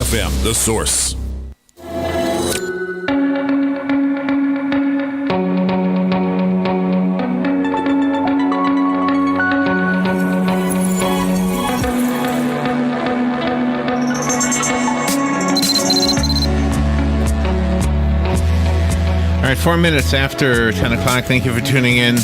FM, The Source. All right, 4 minutes after 10 o'clock. Thank you for tuning in.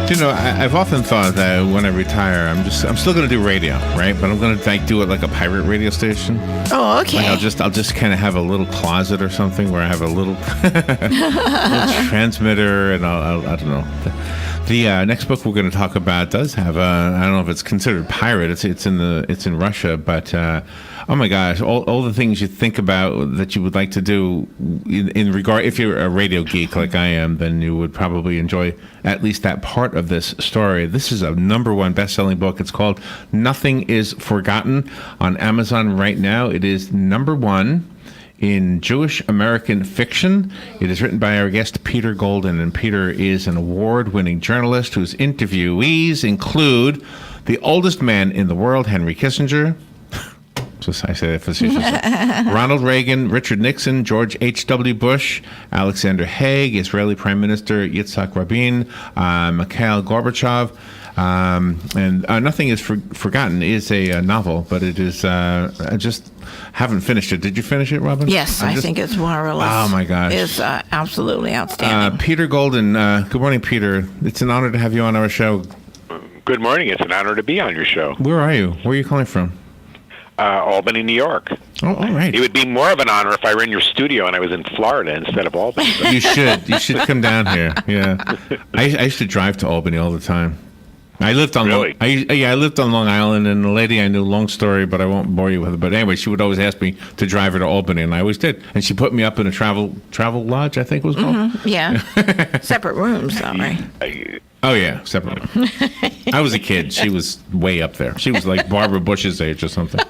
You know, I've often thought that when I retire, I'm still going to do radio, right? But I'm going to do it like a pirate radio station. Oh, okay. Like I'll just kind of have a little closet or something where I have a little, little transmitter, and I don't know. The next book we're going to talk about does have I don't know if it's considered pirate. It's in Russia, but oh my gosh, all the things you think about that you would like to do in regard, if you're a radio geek like I am, then you would probably enjoy at least that part of this story. This is a #1 best-selling book. It's called Nothing is Forgotten on Amazon right now. It is #1 in Jewish American fiction. It is written by our guest, Peter Golden, and Peter is an award-winning journalist whose interviewees include the oldest man in the world, Henry Kissinger. I say that facetiously. Ronald Reagan, Richard Nixon, George H.W. Bush, Alexander Haig, Israeli Prime Minister Yitzhak Rabin, Mikhail Gorbachev, and Nothing is Forgotten is a novel, but it is, I just haven't finished it. Did you finish it, Robin? Yes, I think it's marvelous. Oh, my gosh. It's absolutely outstanding. Peter Golden, good morning, Peter. It's an honor to have you on our show. Good morning. It's an honor to be on your show. Where are you? Where are you calling from? Albany, New York. Oh, all right. It would be more of an honor if I were in your studio and I was in Florida instead of Albany. You should come down here. Yeah, I used to drive to Albany all the time. I lived on Really? I lived on Long Island, and the lady I knew, long story, but I won't bore you with it. But anyway, she would always ask me to drive her to Albany, and I always did. And she put me up in a travel lodge, I think it was called. Mm-hmm. Yeah, separate rooms, though, right? Oh yeah, separate. I was a kid. She was way up there. She was like Barbara Bush's age or something.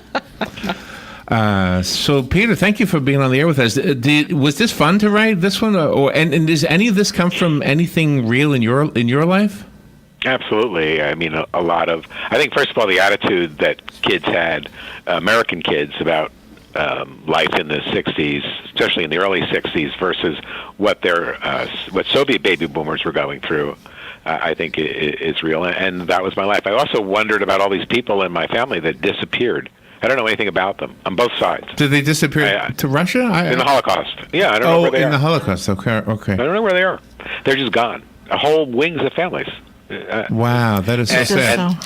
So Peter, thank you for being on the air with us. Was this fun to write this one, and does any of this come from anything real in your life? Absolutely. I mean, a lot of, I think, first of all, the attitude that kids had, American kids, about life in the 60s, especially in the early 60s, versus what Soviet baby boomers were going through, I think is real. And that was my life. I also wondered about all these people in my family that disappeared. I don't know anything about them on both sides. Did they disappear to Russia? In the Holocaust. Yeah, I don't know where they are. Oh, in the Holocaust. Okay. I don't know where they are. They're just gone. Whole wings of families. Wow, that is so sad.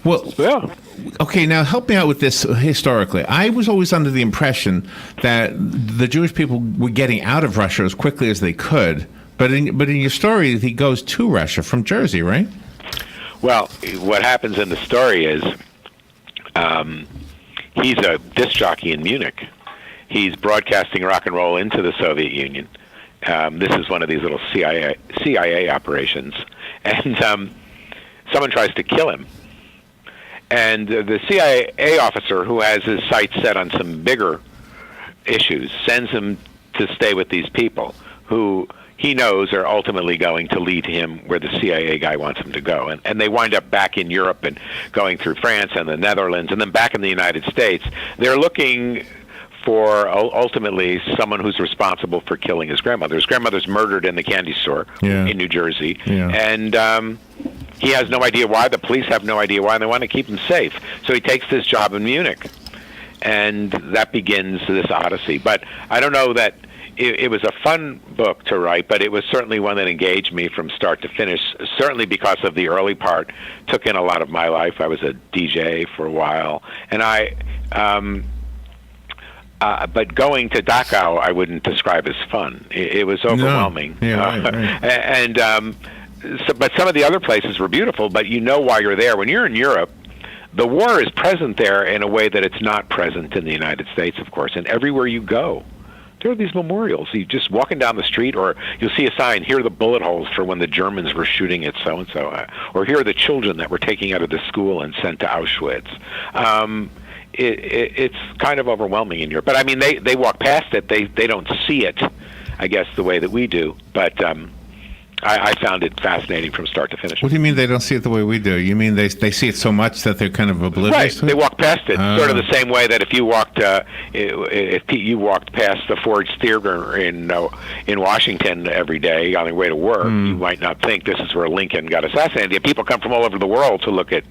Well, yeah. Okay, now help me out with this historically. I was always under the impression that the Jewish people were getting out of Russia as quickly as they could. But in your story, he goes to Russia from Jersey, right? Well, what happens in the story is he's a disc jockey in Munich. He's broadcasting rock and roll into the Soviet Union. This is one of these little CIA operations. And someone tries to kill him. And the CIA officer, who has his sights set on some bigger issues, sends him to stay with these people who he knows are ultimately going to lead him where the CIA guy wants him to go. And they wind up back in Europe and going through France and the Netherlands and then back in the United States. They're looking for ultimately someone who's responsible for killing his grandmother. His grandmother's murdered in the candy store in New Jersey. Yeah. And he has no idea why. The police have no idea why, and they want to keep him safe. So he takes this job in Munich. And that begins this odyssey. But I don't know that it was a fun book to write, but it was certainly one that engaged me from start to finish, certainly because of the early part. Took in a lot of my life. I was a DJ for a while. And but going to Dachau, I wouldn't describe as fun. It was overwhelming. No. Yeah, right. And but some of the other places were beautiful, but you know why you're there. When you're in Europe, the war is present there in a way that it's not present in the United States, of course. And everywhere you go, there are these memorials. You just walking down the street, or you'll see a sign, here are the bullet holes for when the Germans were shooting at so-and-so, or here are the children that were taken out of the school and sent to Auschwitz. It's kind of overwhelming in Europe. But, I mean, they walk past it. They don't see it, I guess, the way that we do. But I found it fascinating from start to finish. What do you mean they don't see it the way we do? You mean they see it so much that they're kind of oblivious Right, to it? they walk past it, sort of the same way that if you walked past the Ford's Theater in Washington every day on their way to work, you might not think this is where Lincoln got assassinated. Yet people come from all over the world to look at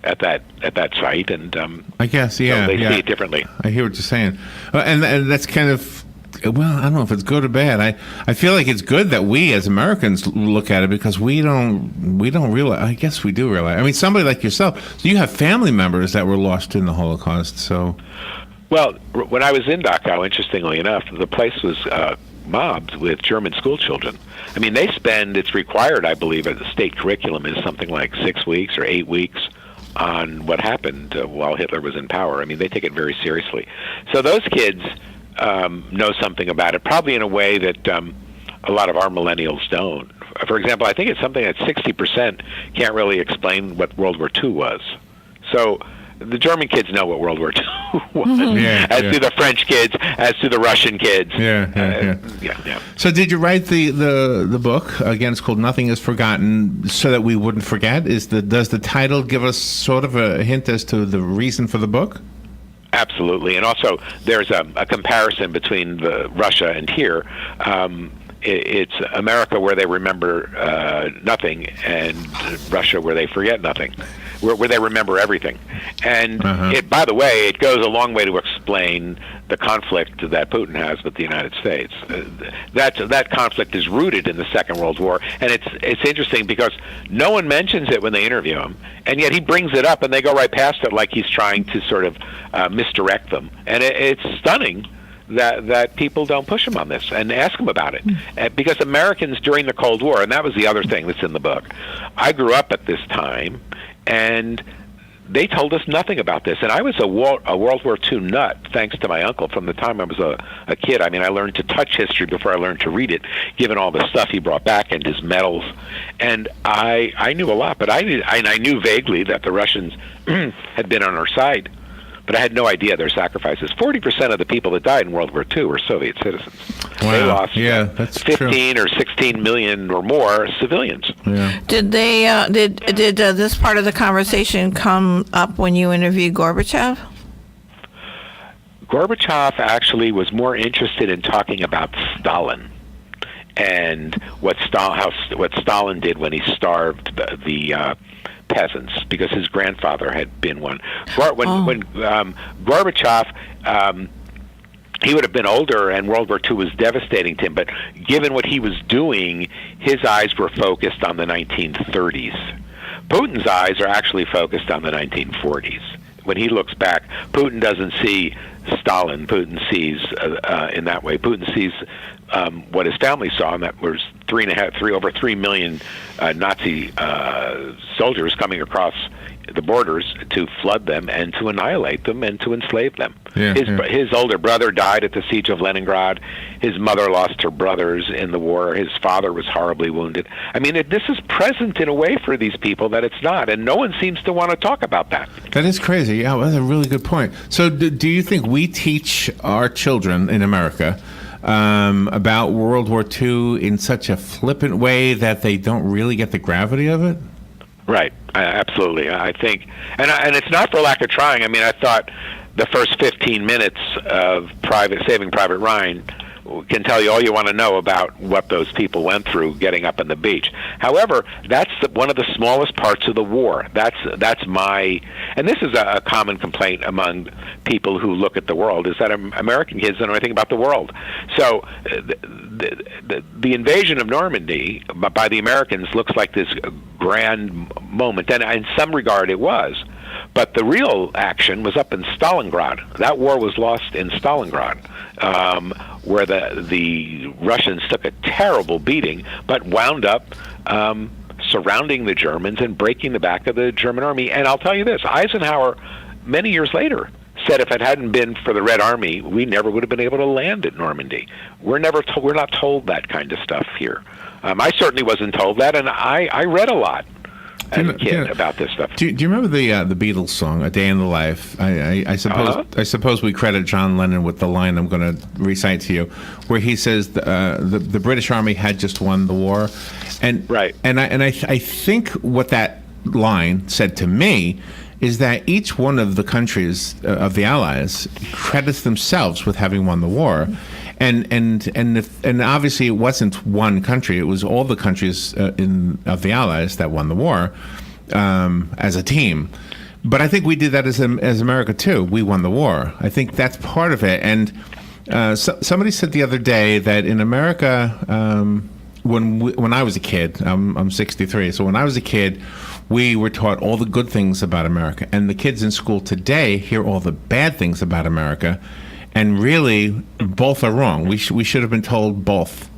that site, and I guess, yeah, so they yeah. see it differently. I hear what you're saying, and that's kind of. Well, I don't know if it's good or bad. I feel like it's good that we as Americans look at it because we don't realize. I guess we do realize. I mean, somebody like yourself, you have family members that were lost in the Holocaust. So, well, when I was in Dachau, interestingly enough, the place was mobbed with German school children. I mean, they spend. It's required, I believe, at the state curriculum is something like 6 weeks or 8 weeks on what happened while Hitler was in power. I mean, they take it very seriously. So those kids. Know something about it, probably in a way that a lot of our millennials don't. For example, I think it's something that 60% can't really explain what World War II was. So the German kids know what World War II was, as do the French kids, as do the Russian kids. Yeah. So did you write the book? Again, it's called Nothing is Forgotten, so that we wouldn't forget. Does the title give us sort of a hint as to the reason for the book? Absolutely, and also there's a comparison between Russia and here. It's America where they remember nothing, and Russia where they forget nothing, where they remember everything. And by the way, it goes a long way to explain the conflict that Putin has with the United States. That conflict is rooted in the Second World War, and it's interesting because no one mentions it when they interview him, and yet he brings it up, and they go right past it like he's trying to sort of misdirect them. And it's stunning that people don't push him on this and ask him about it. Because Americans during the Cold War, and that was the other thing that's in the book, I grew up at this time, and they told us nothing about this. And I was a World War II nut, thanks to my uncle, from the time I was a kid. I mean, I learned to touch history before I learned to read it, given all the stuff he brought back and his medals. And I knew a lot, but I knew vaguely that the Russians had been on our side. But I had no idea their sacrifices. 40% of the people that died in World War II were Soviet citizens. Wow. They lost that's 15 or 16 million or more civilians. Yeah. Did they? Did this part of the conversation come up when you interviewed Gorbachev? Gorbachev actually was more interested in talking about Stalin and what Stalin did when he starved the peasants, because his grandfather had been one. When Gorbachev, he would have been older, and World War II was devastating to him. But given what he was doing, his eyes were focused on the 1930s. Putin's eyes are actually focused on the 1940s. When he looks back, Putin doesn't see Stalin. Putin sees in that way. Putin sees what his family saw, and that was over 3 million Nazi soldiers coming across the borders to flood them and to annihilate them and to enslave them. His older brother died at the siege of Leningrad. His mother lost her brothers in the war. His father was horribly wounded. I mean, this is present in a way for these people that it's not, and no one seems to want to talk about that. That is crazy. Yeah, that's a really good point. So do you think we teach our children in America about World War II in such a flippant way that they don't really get the gravity of it? Right, absolutely. I think, and it's not for lack of trying. I mean, I thought the first 15 minutes of Saving Private Ryan can tell you all you want to know about what those people went through getting up on the beach. However, that's one of the smallest parts of the war. That's my, and this is a common complaint among people who look at the world, is that American kids don't know anything about the world. So the invasion of Normandy by the Americans looks like this grand moment, and in some regard it was. But the real action was up in Stalingrad. That war was lost in Stalingrad, where the Russians took a terrible beating, but wound up surrounding the Germans and breaking the back of the German army. And I'll tell you this, Eisenhower, many years later, said if it hadn't been for the Red Army, we never would have been able to land at Normandy. We're not told that kind of stuff here. I certainly wasn't told that, and I read a lot. as a kid about this stuff. Do you remember the Beatles song "A Day in the Life"? I suppose we credit John Lennon with the line I'm going to recite to you, where he says the British Army had just won the war, and right. And I think what that line said to me is that each one of the countries of the Allies credits themselves with having won the war. And obviously it wasn't one country; it was all the countries of the Allies that won the war as a team. But I think we did that as America too. We won the war. I think that's part of it. And somebody said the other day that in America, when I was a kid, I'm 63. So when I was a kid, we were taught all the good things about America, and the kids in school today hear all the bad things about America. And really, both are wrong. We should have been told both.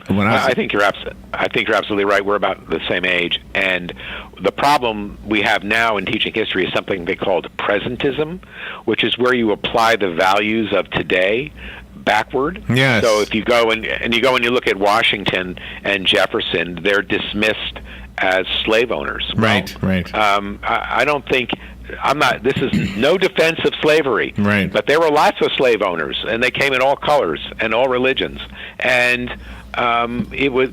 I think you're absolutely right. We're about the same age, and the problem we have now in teaching history is something they called presentism, which is where you apply the values of today backward. Yes. So if you go and you look at Washington and Jefferson, they're dismissed as slave owners. Right. I don't think. This is no defense of slavery, right. But there were lots of slave owners, and they came in all colors and all religions, and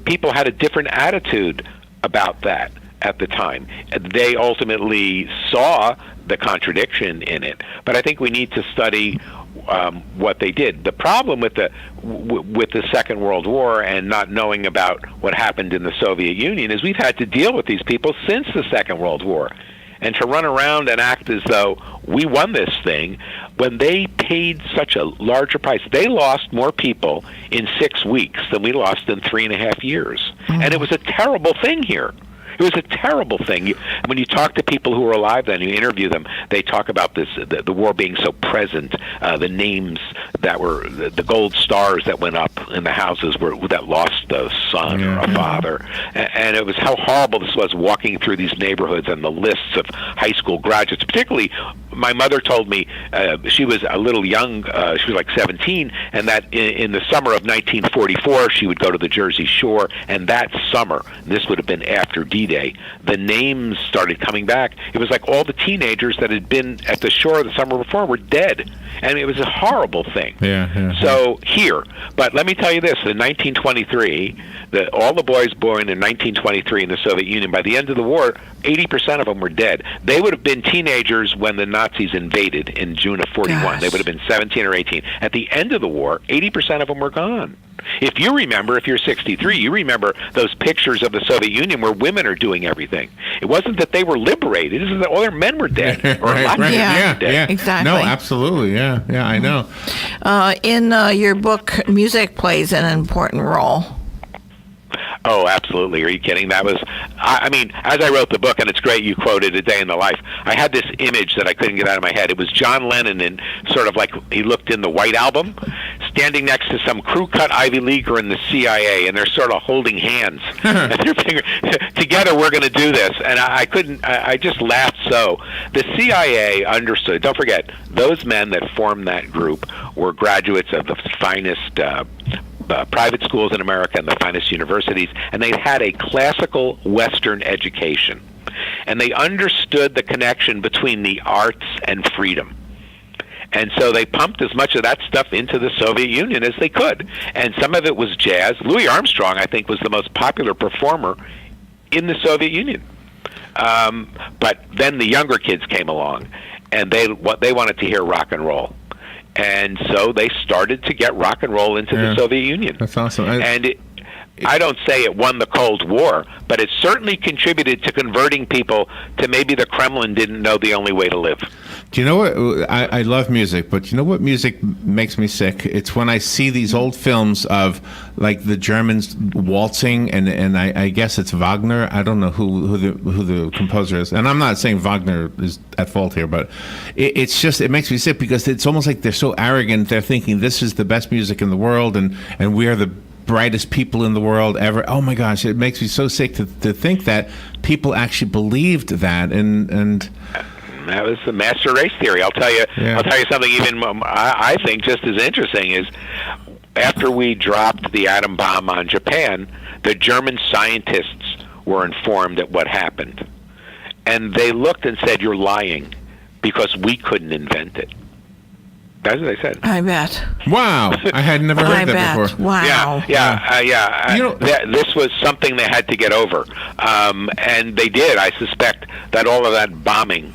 people had a different attitude about that at the time. They ultimately saw the contradiction in it, but I think we need to study what they did. The problem with the Second World War and not knowing about what happened in the Soviet Union is we've had to deal with these people since the Second World War. And to run around and act as though we won this thing when they paid such a larger price. They lost more people in 6 weeks than we lost in 3.5 years. Mm. And it was a terrible thing here. It was a terrible thing. When you talk to people who were alive then, you interview them, they talk about this, the war being so present, the names that were, the gold stars that went up in the houses that lost a son or a father. And it was how horrible this was walking through these neighborhoods and the lists of high school graduates. Particularly, my mother told me she was a little young, she was like 17, and that in the summer of 1944, she would go to the Jersey Shore, and that summer, this would have been after D-Day, the names started coming back. It was like all the teenagers that had been at the shore the summer before were dead. And it was a horrible thing. So here, but let me tell you this, in 1923, all the boys born in 1923 in the Soviet Union, by the end of the war, 80% of them were dead. They would have been teenagers when the Nazis invaded in June of 41. Gosh. They would have been 17 or 18. At the end of the war, 80% of them were gone. If you remember, if you're 63, you remember those pictures of the Soviet Union where women are doing everything. It wasn't that they were liberated. It was that all their men were dead. Or lots of men were dead. Exactly. No, absolutely. Yeah, I know. In your book, music plays an important role. Oh, absolutely. Are you kidding? That was, I mean, as I wrote the book, and it's great you quoted A Day in the Life, I had this image that I couldn't get out of my head. It was John Lennon in sort of like he looked in the White Album, standing next to some crew-cut Ivy Leaguer in the CIA, and they're sort of holding hands. And they're figuring, together we're going to do this. And I just laughed so. The CIA understood. Don't forget, those men that formed that group were graduates of the finest private schools in America and the finest universities, and they had a classical Western education. And they understood the connection between the arts and freedom. And so they pumped as much of that stuff into the Soviet Union as they could. And some of it was jazz. Louis Armstrong, I think, was the most popular performer in the Soviet Union. But then the younger kids came along, and they wanted to hear rock and roll. And so they started to get rock and roll into the Soviet Union. That's awesome. I don't say it won the Cold War, but it certainly contributed to converting people to maybe the Kremlin didn't know the only way to live. Do you know what? I love music, but you know what music makes me sick? It's when I see these old films of like the Germans waltzing, and I guess it's Wagner. I don't know who the composer is, and I'm not saying Wagner is at fault here, but it makes me sick because it's almost like they're so arrogant. They're thinking this is the best music in the world, and we are the brightest people in the world ever. Oh my gosh, it makes me so sick to think that people actually believed that, and that was the master race theory. I'll tell you something even I think just as interesting is after we dropped the atom bomb on Japan, the German scientists were informed of what happened. and they looked and said, "You're lying, because we couldn't invent it." That's what they said. I bet. Wow, I had never heard that before. Wow. This was something they had to get over, and they did. I suspect that all of that bombing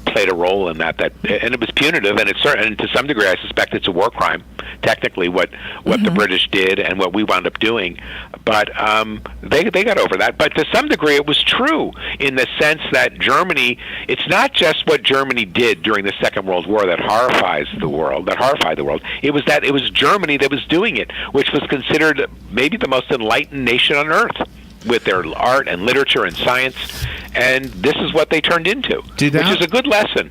played a role in that, and it was punitive, and and to some degree, I suspect it's a war crime. Technically, what the British did and what we wound up doing, but they got over that. But to some degree, it was true in the sense that Germany. It's not just what Germany did during the Second World War that horrified the world. It was Germany that was doing it, which was considered maybe the most enlightened nation on earth, with their art and literature and science, and this is what they turned into, which is a good lesson.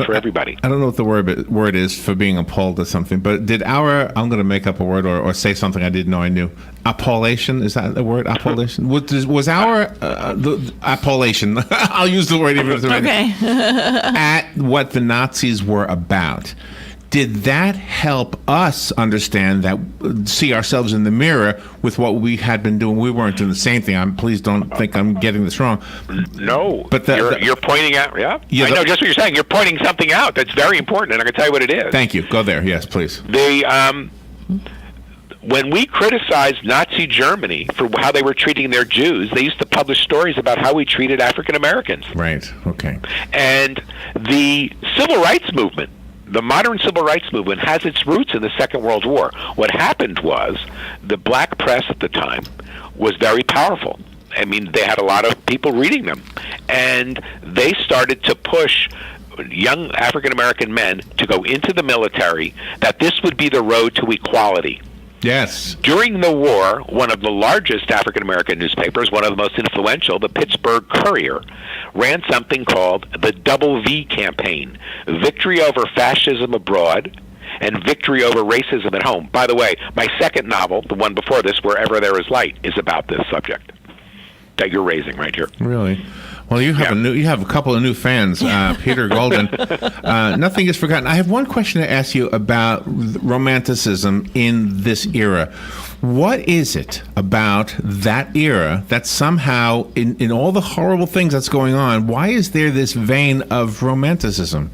For everybody. I don't know what the word is for being appalled at something, but I'm going to make up a word or say something I didn't know I knew. Appellation, is that the word? Appellation? Was our the appellation? I'll use the word even if it's okay. At what the Nazis were about. Did that help us understand that, see ourselves in the mirror with what we had been doing? We weren't doing the same thing. Please don't think I'm getting this wrong. No, but you're pointing out. Yeah, I know just what you're saying. You're pointing something out that's very important, and I can tell you what it is. Thank you. Go there. Yes, please. When we criticized Nazi Germany for how they were treating their Jews, they used to publish stories about how we treated African Americans. Right. Okay. And the civil rights movement. The modern civil rights movement has its roots in the Second World War. What happened was the black press at the time was very powerful. I mean, they had a lot of people reading them. And they started to push young African-American men to go into the military, that this would be the road to equality. Yes. During the war, one of the largest African-American newspapers, one of the most influential, the Pittsburgh Courier, ran something called the Double V campaign, Victory Over Fascism Abroad and Victory Over Racism at Home. By the way, my second novel, the one before this, Wherever There Is Light, is about this subject that you're raising right here. Really? Well, you have a couple of new fans, Peter Golden. Nothing is forgotten. I have one question to ask you about Romanticism in this era. What is it about that era that somehow, in all the horrible things that's going on, why is there this vein of Romanticism?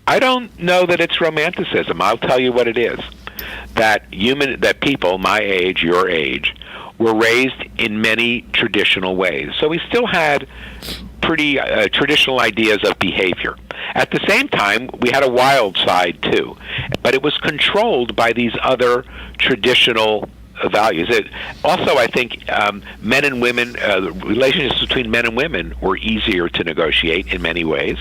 I don't know that it's Romanticism. I'll tell you what it is. That people my age, your age, were raised in many traditional ways. So we still had pretty traditional ideas of behavior. At the same time, we had a wild side too, but it was controlled by these other traditional values. Also, I think men and women, relationships between men and women were easier to negotiate in many ways.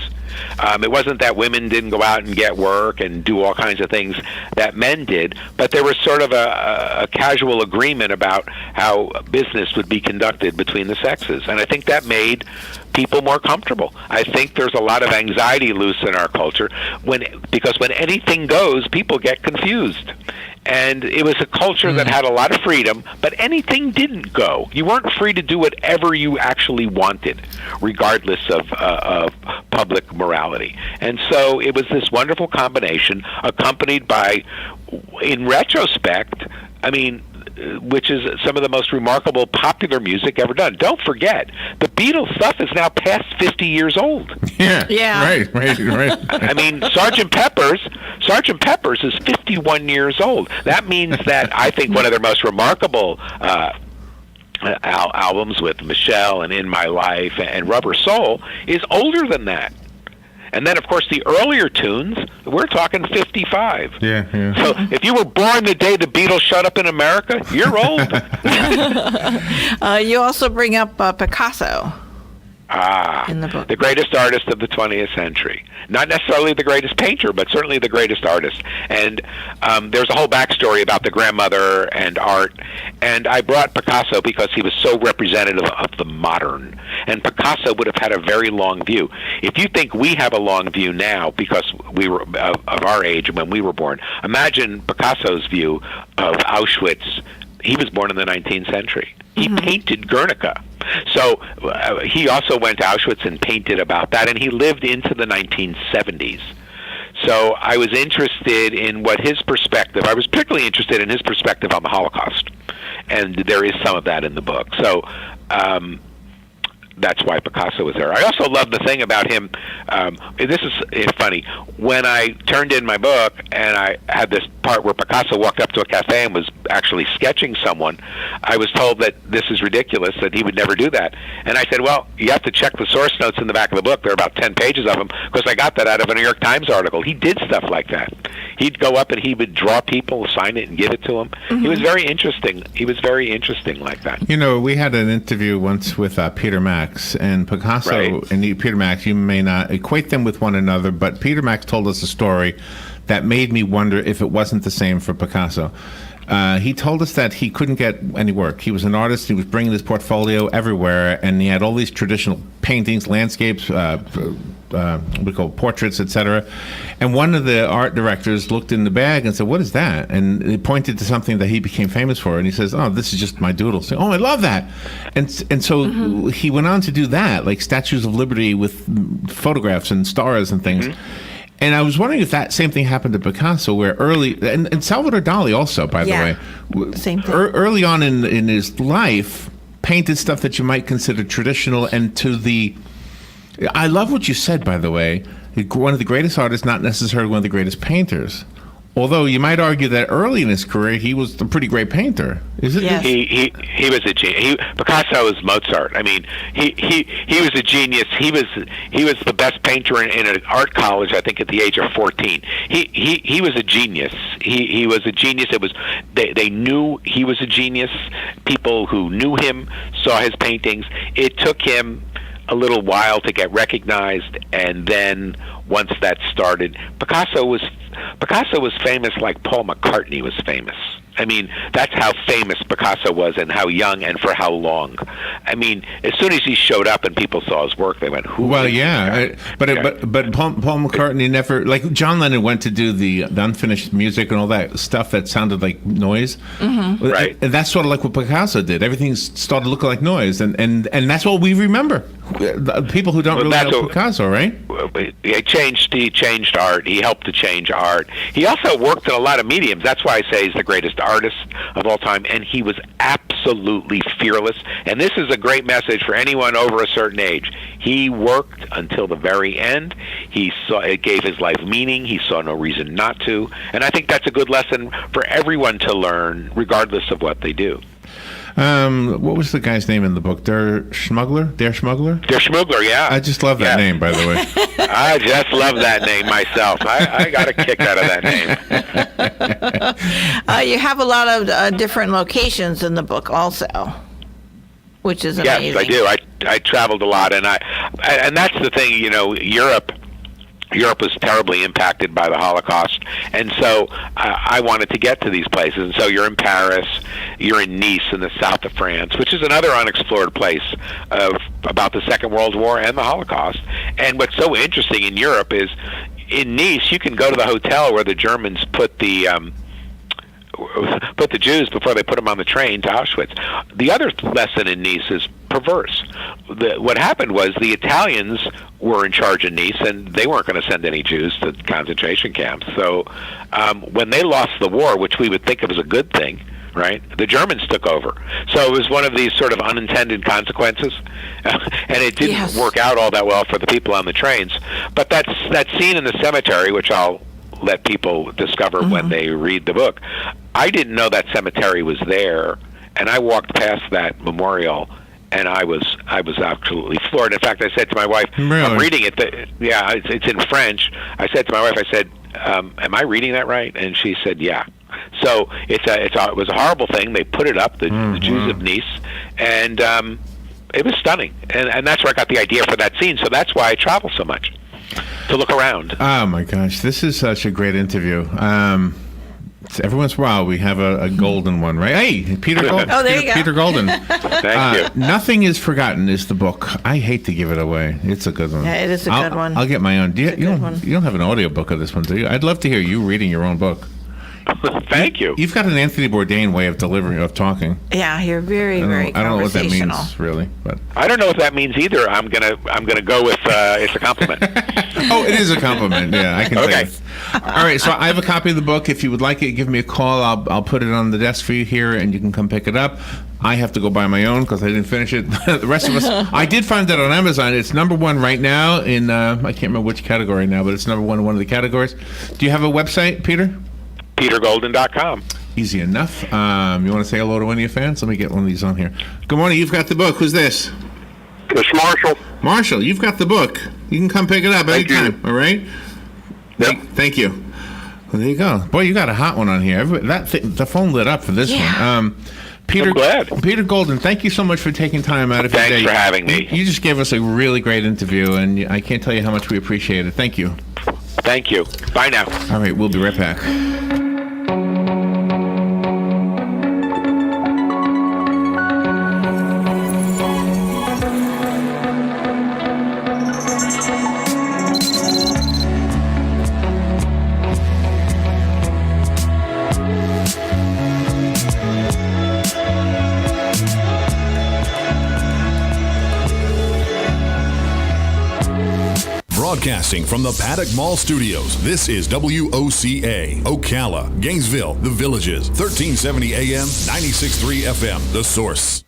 It wasn't that women didn't go out and get work and do all kinds of things that men did, but there was sort of a casual agreement about how business would be conducted between the sexes. And I think that made people more comfortable. I think there's a lot of anxiety loose in our culture because when anything goes, people get confused. And it was a culture that had a lot of freedom, but anything didn't go. You weren't free to do whatever you actually wanted, regardless of public morality. And so it was this wonderful combination, accompanied by, in retrospect, which is some of the most remarkable popular music ever done. Don't forget, the Beatles stuff is now past 50 years old. Yeah. Right. I mean, Sgt. Pepper's is 51 years old. That means that I think one of their most remarkable albums with Michelle and In My Life and Rubber Soul is older than that. And then, of course, the earlier tunes, we're talking 55. Yeah. So if you were born the day the Beatles showed up in America, you're old. You also bring up Picasso in the book. The greatest artist of the 20th century. Not necessarily the greatest painter, but certainly the greatest artist. And there's a whole backstory about the grandmother and art. And I brought Picasso because he was so representative of the modern. And Picasso would have had a very long view. If you think we have a long view now because we were of our age when we were born, imagine Picasso's view of Auschwitz. He was born in the 19th century. He painted Guernica. So he also went to Auschwitz and painted about that, and he lived into the 1970s. So I was interested in what his perspective, I was particularly interested in his perspective on the Holocaust, and there is some of that in the book. So that's why Picasso was there. I also love the thing about him. This is funny. When I turned in my book and I had this part where Picasso walked up to a cafe and was actually sketching someone, I was told that this is ridiculous, that he would never do that. And I said, well, you have to check the source notes in the back of the book. There are about 10 pages of them, because I got that out of a New York Times article. He did stuff like that. He'd go up and he would draw people, sign it, and give it to them. He was very interesting. He was very interesting like that. You know, we had an interview once with Peter Max and Picasso. Right. And Peter Max, you may not equate them with one another, but Peter Max told us a story that made me wonder if it wasn't the same for Picasso. He told us that he couldn't get any work. He was an artist. He was bringing his portfolio everywhere, and he had all these traditional paintings, landscapes, we call portraits, etc. And one of the art directors looked in the bag and said, "What is that?" And he pointed to something that he became famous for, and he says, "Oh, this is just my doodle." So, "Oh, I love that." And so he went on to do that, like statues of liberty with photographs and stars and things. And I was wondering if that same thing happened to Picasso, where early, and Salvador Dali also, by the way, same thing. Early on in his life, painted stuff that you might consider traditional, and to the, I love what you said, by the way, one of the greatest artists, not necessarily one of the greatest painters. Although you might argue that early in his career, he was a pretty great painter. Is it? Yes. He was a genius. Picasso is Mozart. I mean, he was a genius. He was the best painter in an art college, I think, at the age of 14. He was a genius. He was a genius. It was they knew he was a genius. People who knew him saw his paintings. It took him a little while to get recognized, and then once that started, Picasso was famous like Paul McCartney was famous. I mean, that's how famous Picasso was, and how young and for how long. I mean, as soon as he showed up and people saw his work, they went, "Who?" Well, yeah, but Paul McCartney never, like John Lennon went to do the unfinished music and all that stuff that sounded like noise. Right. And that's sort of like what Picasso did. Everything started looking like noise, and that's what we remember. The people who don't really know Picasso, right? He changed art. He helped to change art. He also worked in a lot of mediums. That's why I say he's the greatest artist of all time, and he was absolutely fearless. And this is a great message for anyone over a certain age. He worked until the very end. It gave his life meaning. He saw no reason not to. And I think that's a good lesson for everyone to learn, regardless of what they do. What was the guy's name in the book? Der Schmuggler, yeah. I just love that name, by the way. I just love that name myself. I got a kick out of that name. You have a lot of different locations in the book also, which is amazing. Yes, I do. I traveled a lot, and that's the thing, you know, Europe was terribly impacted by the Holocaust, and so I wanted to get to these places. And so you're in Paris, you're in Nice in the south of France, which is another unexplored place about the Second World War and the Holocaust. And what's so interesting in Europe is, in Nice, you can go to the hotel where the Germans put the Jews before they put them on the train to Auschwitz. The other lesson in Nice is perverse. What happened was the Italians were in charge of Nice, and they weren't going to send any Jews to concentration camps. So when they lost the war, which we would think of as a good thing, right, the Germans took over. So it was one of these sort of unintended consequences, and it didn't work out all that well for the people on the trains. But that scene in the cemetery, which I'll let people discover when they read the book, I didn't know that cemetery was there, and I walked past that memorial, and I was absolutely floored. In fact, I said to my wife, really? I'm reading it. It's in French. I said to my wife, I said, am I reading that right? And she said, yeah. So it was a horrible thing. They put it up, the Jews of Nice, and it was stunning. And that's where I got the idea for that scene. So that's why I travel so much, to look around. Oh my gosh, this is such a great interview. Every once in a while we have a golden one, right? Hey, Peter Golden. Oh, there you go. Peter Golden. Thank you. Nothing is Forgotten is the book. I hate to give it away. It's a good one. Yeah, it is a good one. I'll get my own. You don't have an audiobook of this one, do you? I'd love to hear you reading your own book. Thank you. You've got an Anthony Bourdain way of talking. Yeah, you're very, very I don't know what that conversational. means, really, but I don't know what that means either. I'm gonna go with it's a compliment. Oh, it is a compliment. Yeah, I can. Okay. Say it. All right, so I have a copy of the book. If you would like it, give me a call. I'll put it on the desk for you here, and you can come pick it up. I have to go buy my own because I didn't finish it. The rest of us, I did find that on Amazon. It's number one right now in, I can't remember which category now, but it's number one in one of the categories. Do you have a website, Peter? PeterGolden.com. Easy enough. You want to say hello to one of your fans? Let me get one of these on here. Good morning. You've got the book. Who's this? It's Marshall. Marshall, you've got the book. You can come pick it up anytime. All right? Yep. Thank you. Well, there you go. Boy, you got a hot one on here. The phone lit up for this one. Peter, I'm glad. Peter Golden, thank you so much for taking time out of your day. Thanks for having me. You just gave us a really great interview, and I can't tell you how much we appreciate it. Thank you. Thank you. Bye now. All right, we'll be right back. Broadcasting from the Paddock Mall Studios, this is WOCA, Ocala, Gainesville, The Villages, 1370 AM, 96.3 FM, The Source.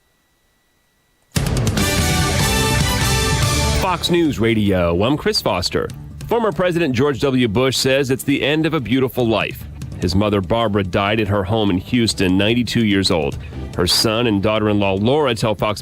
Fox News Radio, I'm Chris Foster. Former President George W. Bush says it's the end of a beautiful life. His mother, Barbara, died at her home in Houston, 92 years old. Her son and daughter-in-law, Laura, tell Fox